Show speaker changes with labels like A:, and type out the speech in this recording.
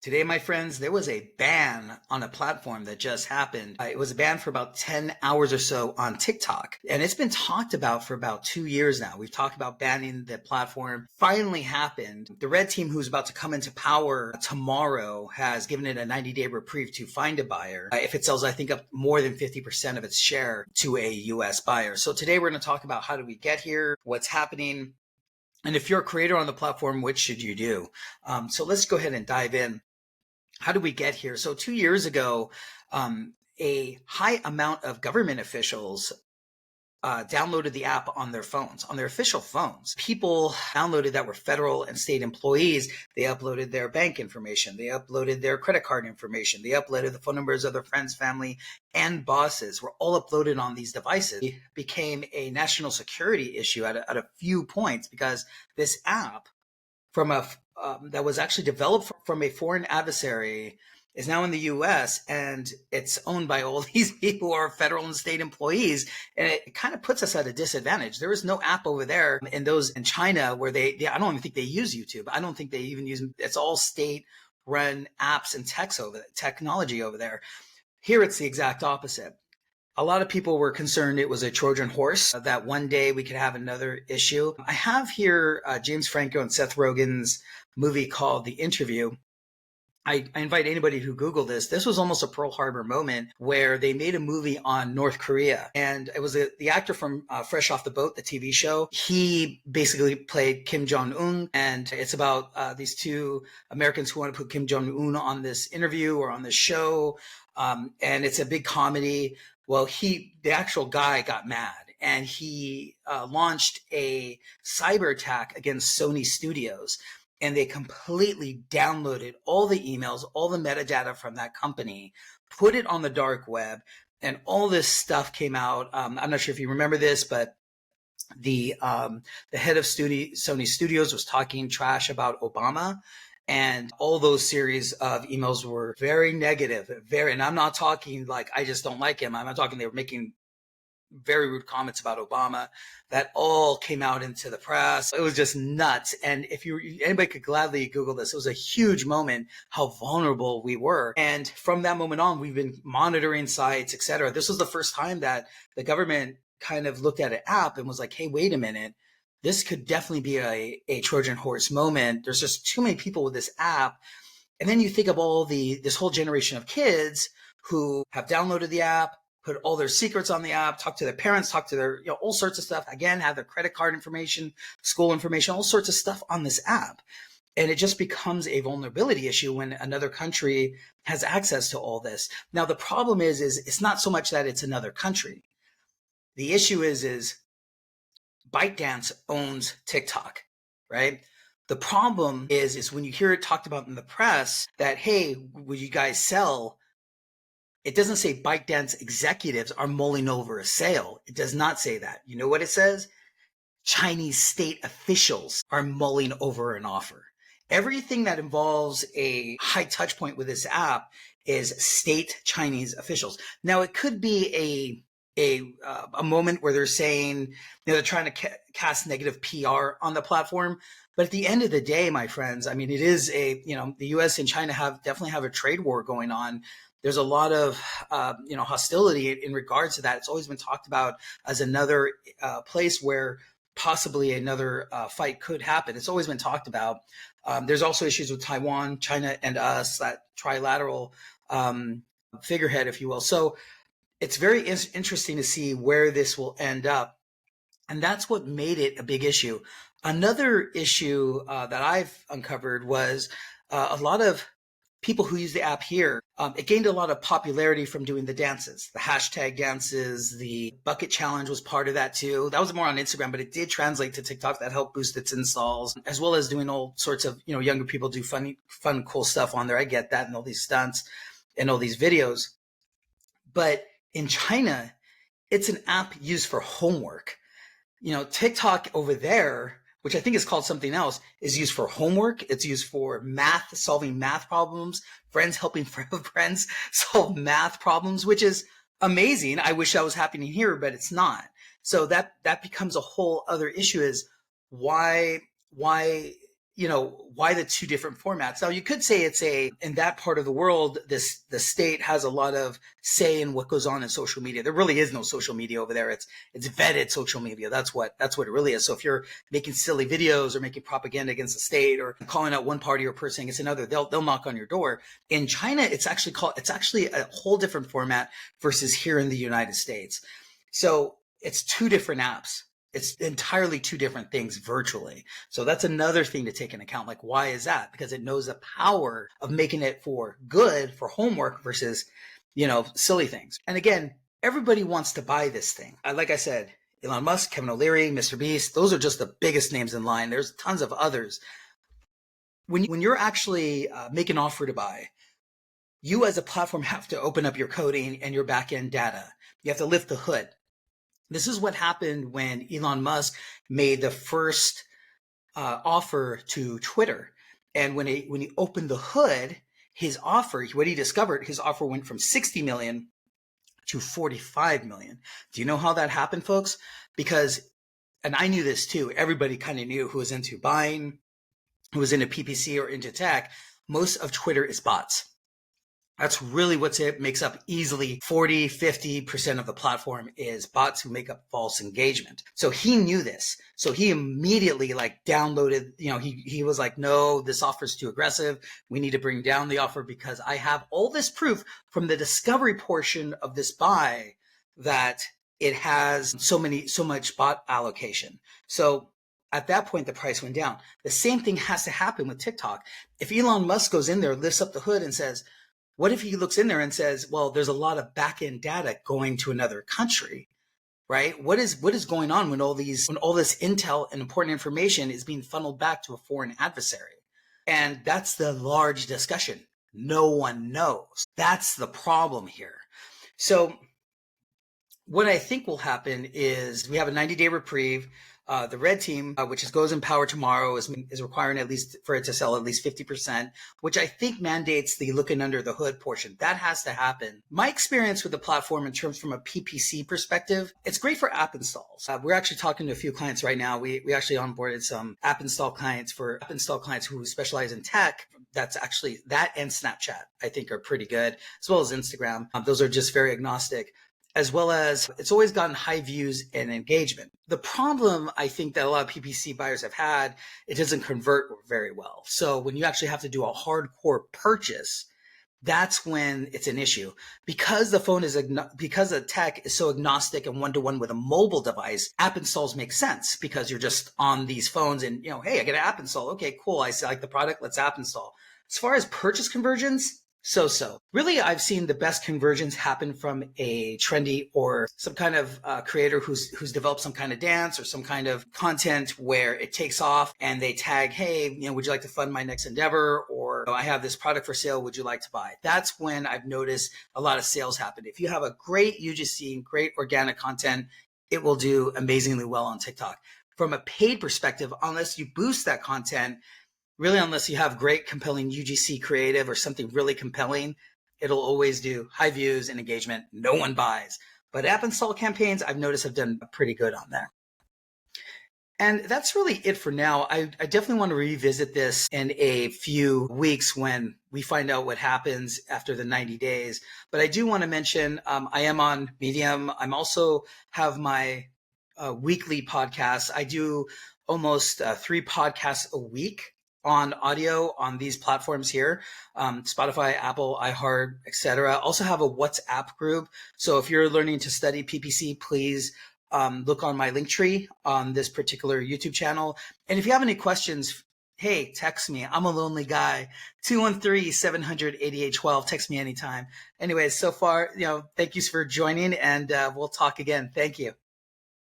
A: Today, my friends, there was a ban on a platform that just happened. It was a ban for about 10 hours or so on TikTok. And it's been talked about for about 2 years now. We've talked about banning the platform. Finally happened. The red team, who's about to come into power tomorrow, has given it a 90-day reprieve to find a buyer if it sells, I think, up more than 50% of its share to a US buyer. So today we're going to talk about how do we get here, what's happening, and if you're a creator on the platform, what should you do? So let's go ahead and dive in. How did we get here? So 2 years ago, a high amount of government officials downloaded the app on their phones, on their official phones. People downloaded that were federal and state employees. They uploaded their bank information. They uploaded their credit card information. They uploaded the phone numbers of their friends, family, and bosses were all uploaded on these devices. It became a national security issue at a few points because this app that was actually developed from a foreign adversary is now in the US, and it's owned by all these people who are federal and state employees. And it kind of puts us at a disadvantage. There is no app over there in China where I don't even think they use YouTube. I don't think they even use, it's all state run apps and technology over there. Here, it's the exact opposite. A lot of people were concerned it was a Trojan horse, that one day we could have another issue. I have here James Franco and Seth Rogen's movie called The Interview. I invite anybody who Google this. This was almost a Pearl Harbor moment where they made a movie on North Korea. And it was the actor from Fresh Off the Boat, the TV show. He basically played Kim Jong-un. And it's about these two Americans who want to put Kim Jong-un on this interview or on this show. And it's a big comedy. Well, the actual guy got mad and he launched a cyber attack against Sony Studios. And they completely downloaded all the emails, all the metadata from that company, put it on the dark web, and all this stuff came out. I'm not sure if you remember this, but the head of Sony Studios was talking trash about Obama. And all those series of emails were very negative, and I'm not talking like I just don't like him. I'm not talking they were making very rude comments about Obama. That all came out into the press. It was just nuts. And if anybody could gladly Google this, it was a huge moment how vulnerable we were. And from that moment on, we've been monitoring sites, et cetera. This was the first time that the government kind of looked at an app and was like, hey, wait a minute. This could definitely be a Trojan horse moment. There's just too many people with this app. And then you think of this whole generation of kids who have downloaded the app, put all their secrets on the app, talk to their parents, talk to their, all sorts of stuff. Again, have their credit card information, school information, all sorts of stuff on this app. And it just becomes a vulnerability issue when another country has access to all this. Now, the problem is it's not so much that it's another country. The issue is ByteDance owns TikTok, right? The problem is when you hear it talked about in the press that, hey, would you guys sell? It doesn't say ByteDance executives are mulling over a sale. It does not say that. You know what it says? Chinese state officials are mulling over an offer. Everything that involves a high touch point with this app is state Chinese officials. Now, it could be a moment where they're saying, they're trying to cast negative PR on the platform. But at the end of the day, my friends, I mean, it is the US and China definitely have a trade war going on. There's a lot of, hostility in regards to that. It's always been talked about as another place where possibly another fight could happen. It's always been talked about. There's also issues with Taiwan, China, and us, that trilateral figurehead, if you will. So it's very interesting to see where this will end up. And that's what made it a big issue. Another issue that I've uncovered was a lot of people who use the app here. It gained a lot of popularity from doing the dances, the hashtag dances. The bucket challenge was part of that too. That was more on Instagram, but it did translate to TikTok. That helped boost its installs, as well as doing all sorts of, younger people do fun, cool stuff on there. I get that, and all these stunts and all these videos. But in China, it's an app used for homework. TikTok over there, which I think is called something else, is used for homework. It's used for math, solving math problems, friends helping friends solve math problems, which is amazing. I wish that was happening here, but it's not. So that becomes a whole other issue, is why why the two different formats? Now you could say in that part of the world, the state has a lot of say in what goes on in social media. There really is no social media over there. It's vetted social media. That's what it really is. So if you're making silly videos or making propaganda against the state or calling out one party or person against another, they'll knock on your door. In China, it's actually a whole different format versus here in the United States. So it's two different apps. It's entirely two different things virtually. So that's another thing to take into account. Like, why is that? Because it knows the power of making it for good, for homework versus, silly things. And again, everybody wants to buy this thing. Like I said, Elon Musk, Kevin O'Leary, Mr. Beast, those are just the biggest names in line. There's tons of others. When you're actually make an offer to buy, you as a platform have to open up your coding and your backend data. You have to lift the hood. This is what happened when Elon Musk made the first offer to Twitter. And when he opened the hood, what he discovered, his offer went from 60 million to 45 million. Do you know how that happened, folks? Because, and I knew this too, everybody kind of knew who was into buying, who was into PPC or into tech. Most of Twitter is bots. That's really what makes up easily 40, 50% of the platform is bots who make up false engagement. So he knew this. So he immediately downloaded, he was like, no, this offer is too aggressive. We need to bring down the offer because I have all this proof from the discovery portion of this buy that it has so much bot allocation. So at that point, the price went down. The same thing has to happen with TikTok. If Elon Musk goes in there, lifts up the hood and says, what if he looks in there and says, well, there's a lot of back-end data going to another country, right? What is going on when all this intel and important information is being funneled back to a foreign adversary? And that's the large discussion. No one knows. That's the problem here. So what I think will happen is we have a 90-day reprieve. The red team, which goes in power tomorrow, is requiring at least for it to sell at least 50%, which I think mandates the looking under the hood portion. That has to happen. My experience with the platform in terms from a PPC perspective, it's great for app installs. We're actually talking to a few clients right now. We actually onboarded some app install clients who specialize in tech. That's actually that and Snapchat, I think, are pretty good, as well as Instagram. Those are just very agnostic. As well as it's always gotten high views and engagement. The problem I think that a lot of PPC buyers have had, it doesn't convert very well. So when you actually have to do a hardcore purchase, that's when it's an issue. Because because the tech is so agnostic and one-to-one with a mobile device, app installs make sense because you're just on these phones and, hey, I get an app install. Okay, cool. I like the product. Let's app install. As far as purchase conversions, so. Really, I've seen the best conversions happen from a trendy or some kind of creator who's developed some kind of dance or some kind of content where it takes off and they tag, hey, would you like to fund my next endeavor? Or I have this product for sale. Would you like to buy? That's when I've noticed a lot of sales happen. If you have a great UGC, great organic content, it will do amazingly well on TikTok. From a paid perspective, unless you boost that content, really, unless you have great, compelling UGC creative or something really compelling, it'll always do high views and engagement. No one buys. But app install campaigns, I've noticed, have done pretty good on there. And that's really it for now. I definitely want to revisit this in a few weeks when we find out what happens after the 90 days. But I do want to mention I am on Medium. I'm also have my weekly podcast. I do almost 3 podcasts a week on audio on these platforms here, Spotify, Apple, iHeart, etc. Also have a WhatsApp group. So if you're learning to study PPC, please look on my link tree on this particular YouTube channel. And if you have any questions, hey, text me. I'm a lonely guy. 213-700-8812. Text me anytime. Anyways, so far, thank you for joining, and we'll talk again. Thank you.